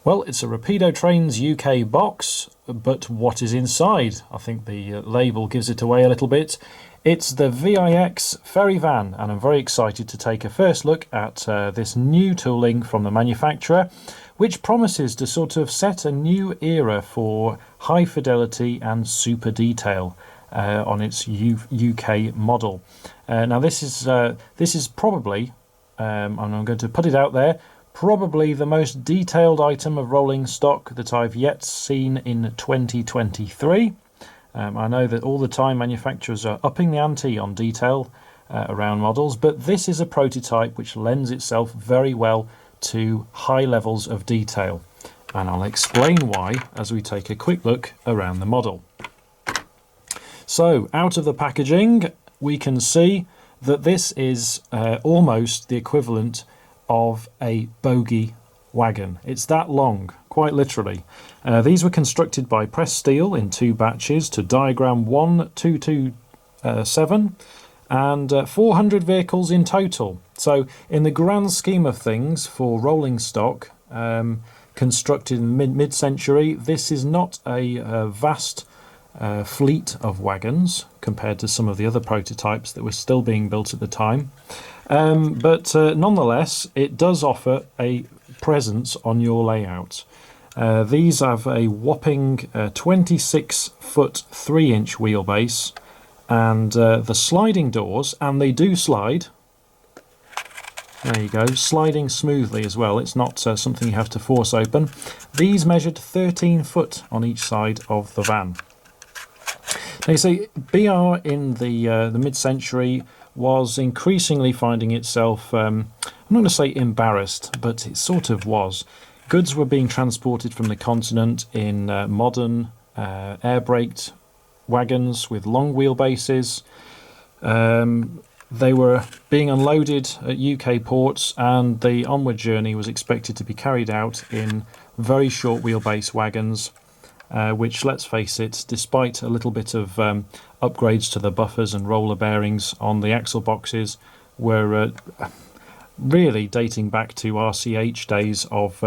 Well, it's a Rapido Trains UK box, but what is inside? I think the label gives it away a little bit. It's the VIX ferry van, and I'm very excited to take a first look at this new tooling from the manufacturer, which promises to sort of set a new era for high fidelity and super detail on its UK model. Now this is probably, and I'm going to put it out there, probably the most detailed item of rolling stock that I've yet seen in 2023. I know that all the time manufacturers are upping the ante on detail around models, but this is a prototype which lends itself very well to high levels of detail. And I'll explain why as we take a quick look around the model. So out of the packaging, we can see that this is almost the equivalent of a bogie wagon. It's that long, quite literally. These were constructed by Press Steel in 2 batches to diagram 1227 and 400 vehicles in total. So in the grand scheme of things for rolling stock constructed in mid-century, this is not a vast fleet of wagons compared to some of the other prototypes that were still being built at the time. But nonetheless, it does offer a presence on your layout. These have a whopping 26-foot 3-inch wheelbase, and the sliding doors, and they do slide. There you go, sliding smoothly as well. It's not something you have to force open. These measured 13 foot on each side of the van. Now you see, BR in the mid-century was increasingly finding itself, I'm not going to say embarrassed, but it sort of was. Goods were being transported from the continent in modern air-braked wagons with long wheelbases. They were being unloaded at UK ports, and the onward journey was expected to be carried out in very short wheelbase wagons, which, let's face it, despite a little bit of upgrades to the buffers and roller bearings on the axle boxes, were really dating back to RCH days of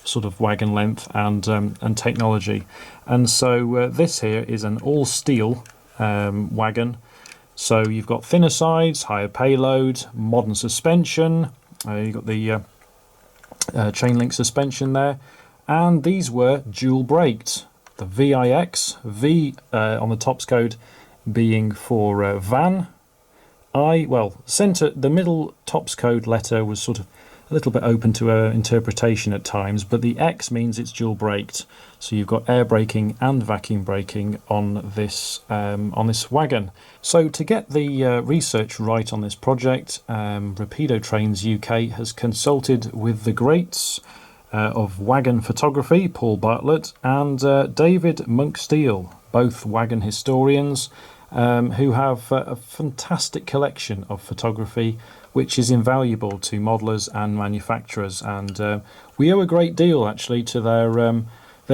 sort of wagon length and technology. And so this here is an all-steel wagon. So you've got thinner sides, higher payload, modern suspension. You've got the chain link suspension there, and these were dual braked. The VIX, V on the tops code being for van. The middle tops code letter was sort of a little bit open to interpretation at times, but the X means it's dual braked. So you've got air braking and vacuum braking on this wagon. So to get the research right on this project, Rapido Trains UK has consulted with the greats of wagon photography, Paul Bartlett and David Monk-Steele, both wagon historians who have a fantastic collection of photography which is invaluable to modelers and manufacturers, and we owe a great deal actually to their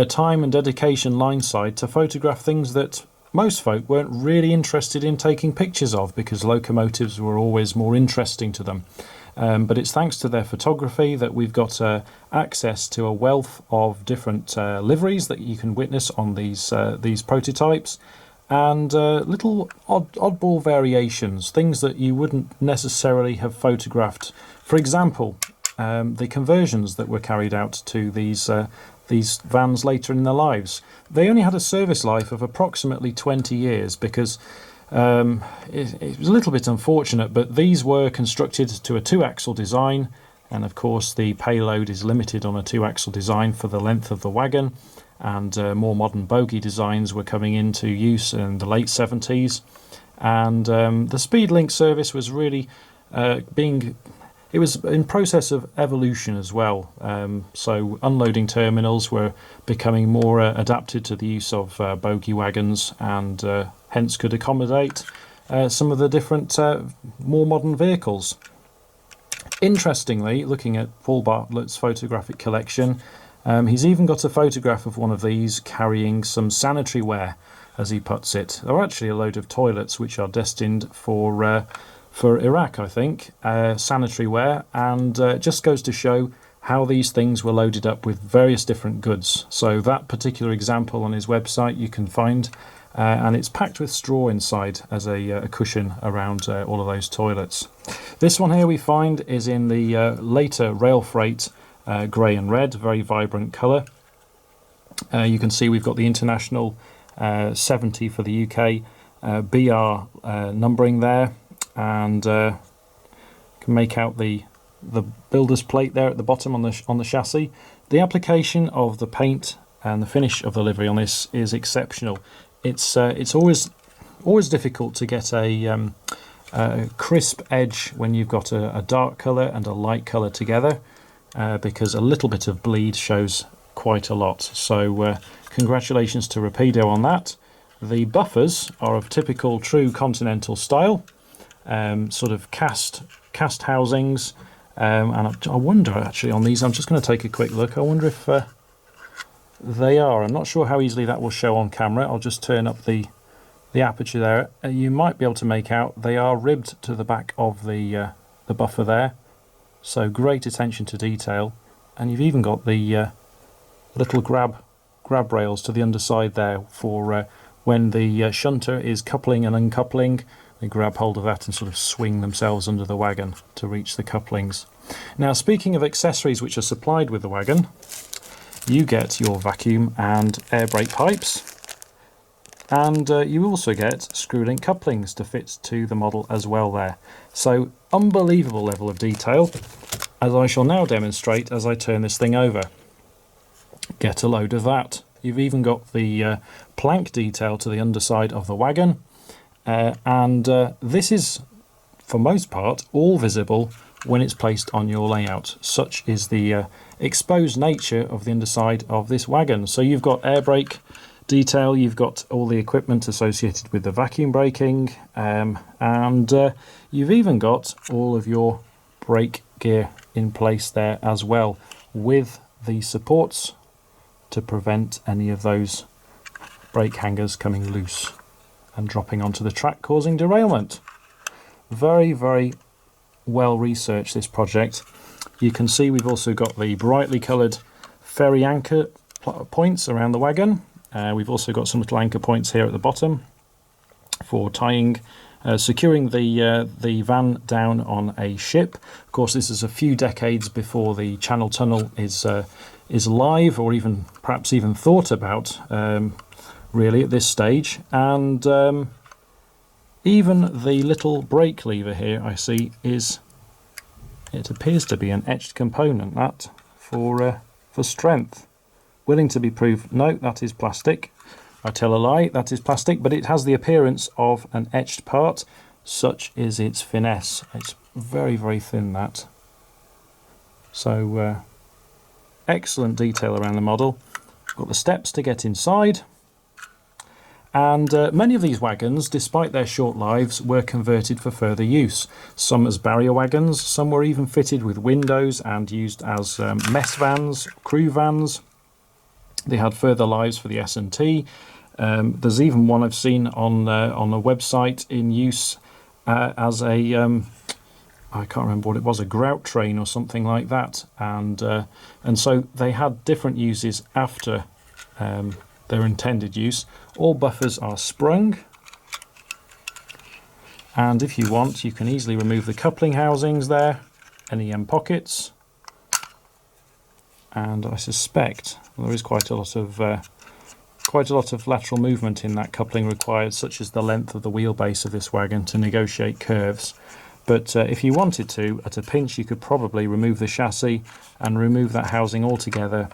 time and dedication line side to photograph things that most folk weren't really interested in taking pictures of because locomotives were always more interesting to them. But it's thanks to their photography that we've got access to a wealth of different liveries that you can witness on these prototypes, and little oddball variations, things that you wouldn't necessarily have photographed. For example, the conversions that were carried out to these vans later in their lives. They only had a service life of approximately 20 years because it was a little bit unfortunate, but these were constructed to a 2-axle design, and of course the payload is limited on a 2-axle design for the length of the wagon, and more modern bogie designs were coming into use in the late 70s, and the Speedlink service was really it was in process of evolution as well. So unloading terminals were becoming more adapted to the use of bogie wagons, and hence could accommodate some of the different more modern vehicles. Interestingly, looking at Paul Bartlett's photographic collection, he's even got a photograph of one of these carrying some sanitary ware, as he puts it. They're actually a load of toilets which are destined for Iraq, I think, sanitary ware, and it just goes to show how these things were loaded up with various different goods. So that particular example on his website you can find, and it's packed with straw inside as a cushion around all of those toilets. This one here we find is in the later rail freight grey and red, very vibrant colour. You can see we've got the international 70 for the UK BR numbering there, and can make out the builder's plate there at the bottom on the chassis. The application of the paint and the finish of the livery on this is exceptional. It's always difficult to get a crisp edge when you've got a dark colour and a light colour together, because a little bit of bleed shows quite a lot. So congratulations to Rapido on that. The buffers are of typical true continental style, sort of cast housings. And I wonder, actually, on these, I'm just going to take a quick look. I wonder if they are. I'm not sure how easily that will show on camera. I'll just turn up the aperture there. You might be able to make out they are ribbed to the back of the buffer there. So great attention to detail. And you've even got the little grab rails to the underside there for when the shunter is coupling and uncoupling. They grab hold of that and sort of swing themselves under the wagon to reach the couplings. Now, speaking of accessories which are supplied with the wagon, you get your vacuum and air brake pipes, and you also get screw-link couplings to fit to the model as well there. So unbelievable level of detail, as I shall now demonstrate as I turn this thing over. Get a load of that. You've even got the plank detail to the underside of the wagon. And this is, for most part, all visible when it's placed on your layout. Such is the exposed nature of the underside of this wagon. So you've got air brake detail, you've got all the equipment associated with the vacuum braking, and you've even got all of your brake gear in place there as well, with the supports to prevent any of those brake hangers coming loose and dropping onto the track, causing derailment. Very, very well researched, this project. You can see we've also got the brightly coloured ferry anchor points around the wagon. We've also got some little anchor points here at the bottom for tying, securing the van down on a ship. Of course, this is a few decades before the Channel Tunnel is live, or even perhaps even thought about. Really at this stage, and even the little brake lever here I see it appears to be an etched component, that for strength. Willing to be proved. No, that is plastic. I tell a lie, that is plastic, but it has the appearance of an etched part. Such is its finesse. It's very, very thin, that. So excellent detail around the model. Got the steps to get inside. And many of these wagons, despite their short lives, were converted for further use. Some as barrier wagons, some were even fitted with windows and used as mess vans, crew vans. They had further lives for the S&T. There's even one I've seen on a website in use as a, I can't remember what it was, a grout train or something like that. And so they had different uses after their intended use. All buffers are sprung, and if you want, you can easily remove the coupling housings there, any pockets, and I suspect there is quite a lot of lateral movement in that coupling required, such as the length of the wheelbase of this wagon to negotiate curves. But if you wanted to, at a pinch, you could probably remove the chassis and remove that housing altogether,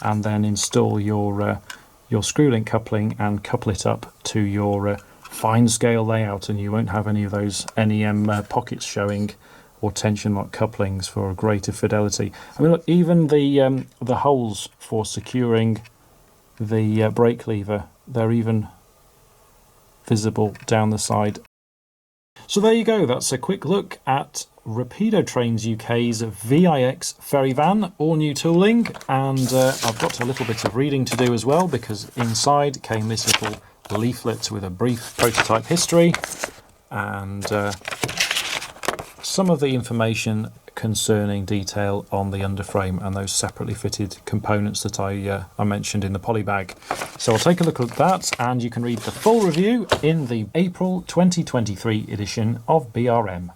and then install your screw-link coupling and couple it up to your fine scale layout, and you won't have any of those NEM pockets showing or tension lock couplings for greater fidelity. I mean, look, even the holes for securing the brake lever, they're even visible down the side. So there you go, that's a quick look at Rapido Trains UK's VIX ferry van, all new tooling, and I've got a little bit of reading to do as well, because inside came this little leaflet with a brief prototype history, and some of the information concerning detail on the underframe and those separately fitted components that I mentioned in the poly bag. So I'll take a look at that, and you can read the full review in the April 2023 edition of BRM.